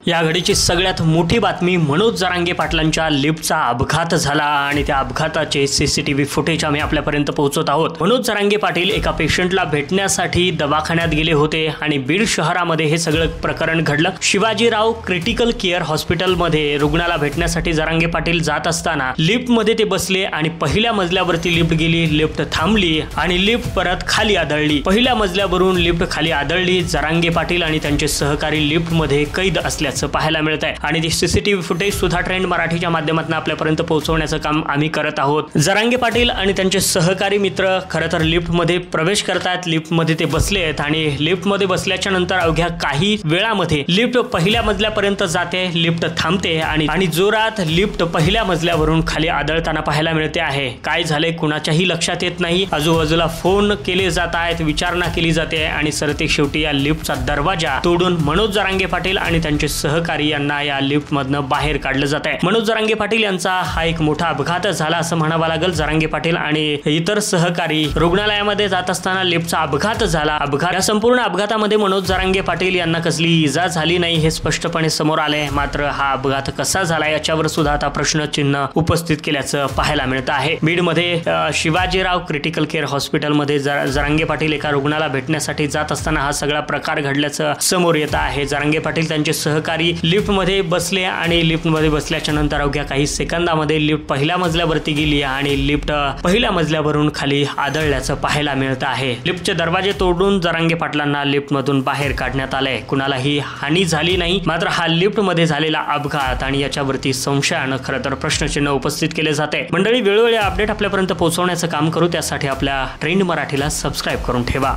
या घडीची सगळ्यात मोठी बातमी मनोज जरांगे पाटलांच्या लिफ्टचा अपघात झाला आणि त्या अपघाताचे सीसीटीव्ही फुटेज आम्ही आपल्यापर्यंत पोहोचवत आहोत। मनोज जरांगे पाटील एका पेशंटला भेटण्यासाठी दवाखान्यात गेले होते आणि बीड शहरामध्ये हे सगळं प्रकरण घडलं। शिवाजीराव क्रिटिकल केअर हॉस्पिटलमध्ये रुग्णाला भेटण्यासाठी जरांगे पाटील जात असताना लिफ्टमध्ये ते बसले आणि पहिल्या मजल्यावरती लिफ्ट गेली, लिफ्ट थांबली आणि लिफ्ट परत खाली आदळली। पहिल्या मजल्यावरून लिफ्ट खाली आदळली। जरांगे पाटील आणि त्यांचे सहकारी लिफ्टमध्ये कैद असले पाहायला मिळत आहे आणि सीसीटीव्ही फुटेज सुद्धा ट्रेंड मराठीच्या माध्यमातून आपल्यापर्यंत पोहोचवण्याचं काम आम्ही करत आहोत। जरांगे पाटील आणि त्यांचे सहकारी मित्र खरं तर लिफ्टमध्ये प्रवेश करतात। लिफ्टमध्ये ते बसले आहेत आणि लिफ्टमध्ये बसल्याच्या नंतर अवघ्या काही वेळामध्ये लिफ्ट पहिल्या मजल्यापर्यंत जाते, लिफ्ट थांबते आणि जोरात लिफ्ट पहिल्या मजल्यावरून खाली आदळताना पाहायला मिळते आहे। काय झाले कुणाच्याही लक्षात येत नाही। आजूबाजूला फोन केले जात आहेत, विचारणा केली जाते आणि सरते शेवटी या लिफ्टचा दरवाजा तोडून मनोज जरांगे पाटील आणि त्यांचे सहकारी यांना या लिफ्ट मधनं बाहेर काढलं जात आहे। मनोज जरांगे पाटील यांचा हा एक मोठा अपघात झाला असं म्हणावं लागेल। जरांगे पाटील आणि इतर सहकारी रुग्णालयामध्ये जात असताना लिफ्टचा अपघात झाला। या संपूर्ण अपघातामध्ये मनोज जरांगे पाटील यांना कसली इजा झाली नाही हे स्पष्टपणे समोर आले। मात्र हा अपघात कसा झाला याच्यावर सुद्धा आता प्रश्नचिन्ह उपस्थित केल्याचं पाहायला मिळत आहे। बीडमध्ये शिवाजीराव क्रिटिकल केअर हॉस्पिटलमध्ये जरांगे पाटील एका रुग्णाला भेटण्यासाठी जात असताना हा सगळा प्रकार घडल्याचं समोर येत आहे। जरांगे पाटील त्यांचे सहकारी लिफ्ट मध्ये बसले आणि लिफ्ट मध्ये बसल्याच्या नंतर अवघ्या काही सेकंदामध्ये लिफ्ट पहिल्या मजल्यावरती गेली आणि लिफ्ट पहिल्या मजल्यावरून खाली आदळल्याचं पाहायला मिळत आहे। लिफ्टचे दरवाजे तोडून जरांगे पाटलांना लिफ्ट मधून बाहेर काढण्यात आले। कुणालाही हानी झाली नाही। मात्र हा लिफ्ट मध्ये झालेला अपघात आणि याच्यावरती संशयानं खरं तर प्रश्नचिन्ह उपस्थित केले जाते। मंडळी, वेळोवेळी अपडेट आपल्यापर्यंत पोहोचवण्याचं काम करू, त्यासाठी आपल्या ट्रेंड मराठीला सबस्क्राईब करून ठेवा।